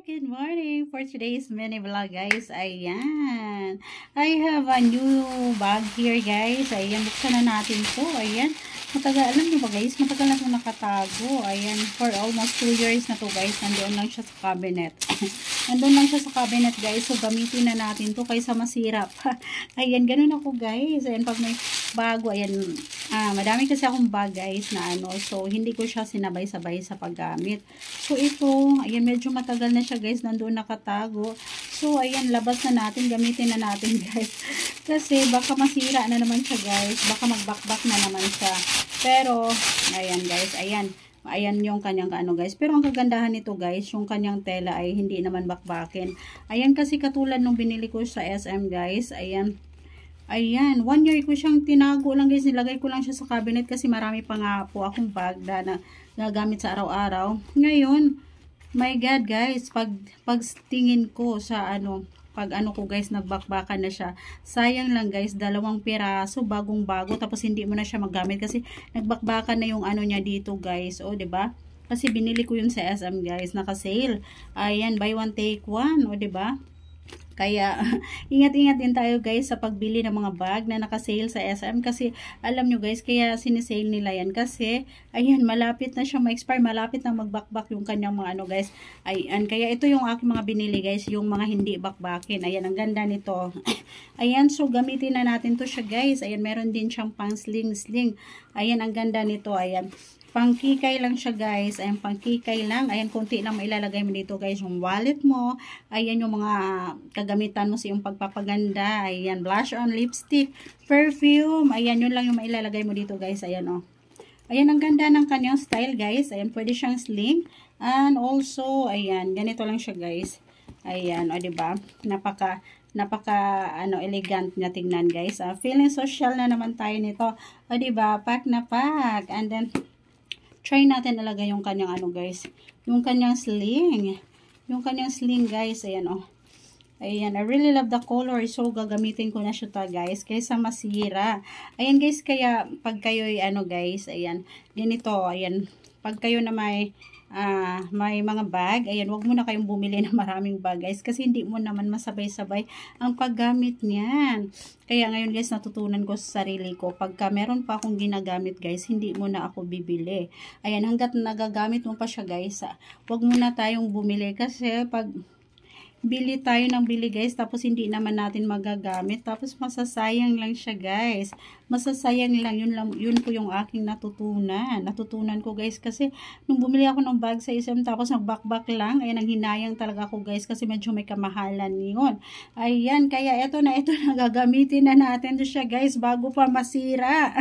Good morning for today's mini vlog, guys. Ayan. I have a new bag here, guys. Ayan, buksan na natin to. Ayan. Matagal, alam niyo ba, guys? Matagal na itong nakatago. Ayan, for almost 2 years na to, guys. Nandoon lang siya sa cabinet. Nandoon lang siya sa cabinet, guys. So, gamitin na natin to kaysa masira pa. Ayan, ganun ako, guys. Ayan, pag may bago, ayan, madami kasi akong bag, guys, na ano. So, hindi ko siya sinabay-sabay sa paggamit. So, ito, ayan, medyo matagal na siya, guys, nandoon nakatago. So, ayan, labas na natin, gamitin na natin, guys. Kasi, baka masira na naman siya, guys. Baka magbakbak na naman siya. Pero, ayan, guys, ayan. Ayan yung kanyang ano, guys. Pero, ang kagandahan nito, guys, yung kanyang tela ay hindi naman bakbakin. Ayan, kasi katulad nung binili ko sa SM, guys. Ayan. Ayan, 1 year ko siyang tinago lang, guys. Nilagay ko lang siya sa cabinet kasi marami pa nga po akong bag na gagamit sa araw-araw. Ngayon, my God, guys, pag tingin ko sa pag ko, guys, nagbakbakan na siya. Sayang lang, guys, 2 piraso, bagong-bago, tapos hindi mo na siya magamit kasi nagbakbakan na yung ano niya dito, guys. O, 'di ba? Kasi binili ko yun sa SM, guys, naka-sale. Ayan, buy one take one, o, 'di ba? Kaya, ingat-ingat din tayo, guys, sa pagbili ng mga bag na naka-sale sa SM. Kasi, alam nyo, guys, kaya sinisale nila yan. Kasi, ayan, malapit na siya ma-expire. Malapit na magbakbak yung kanyang mga ano, guys. Ayan, kaya ito yung aking mga binili, guys. Yung mga hindi bakbakin. Ayan, ang ganda nito. Ayan, so, gamitin na natin to siya, guys. Ayan, meron din siyang pang sling-sling. Ayan, ang ganda nito. Ayan. Pangkikay lang siya, guys. Ayan, pangkikay lang. Ayan, konti lang mailalagay mo dito, guys. Yung wallet mo. Ayan, yung mga kagamitan mo sa yung pagpapaganda. Ayan, blush on, lipstick, perfume. Ayan, yun lang yung mailalagay mo dito, guys. Ayan, oh. Ayan, ang ganda ng kanyang style, guys. Ayan, pwede siyang sling. And also, ayan, ganito lang siya, guys. Ayan, o, diba? Napaka elegant niya tingnan, guys. Feeling social na naman tayo nito. O, diba? Pack na pack. And then, try natin ilagay yung kanyang guys. Yung kanyang sling. Yung kanyang sling, guys. Ayan, oh. Ayan, I really love the color. So, gagamitin ko na siya ta, guys. Kaysa masira. Ayan, guys, kaya pag kayo, guys, ayan, ganito, ayan, pag kayo na may mga bag, ayan, wag mo na kayong bumili ng maraming bag, guys, kasi hindi mo naman masabay-sabay ang paggamit niyan. Kaya ngayon, guys, natutunan ko sa sarili ko, pagka meron pa akong ginagamit, guys, hindi mo na ako bibili. Ayan, hanggat nagagamit mo pa siya, guys, wag mo na tayong bumili kasi pag bili tayo ng bili, guys, tapos hindi naman natin magagamit, tapos masasayang lang siya, guys. Masasayang lang, yun po yung aking natutunan ko, guys, kasi nung bumili ako ng bag sa SM tapos nagbakbak lang, ayan, ang hinayang talaga ako, guys, kasi medyo may kamahalan yun. Ayan, kaya ito na gagamitin na natin siya, guys, bago pa masira.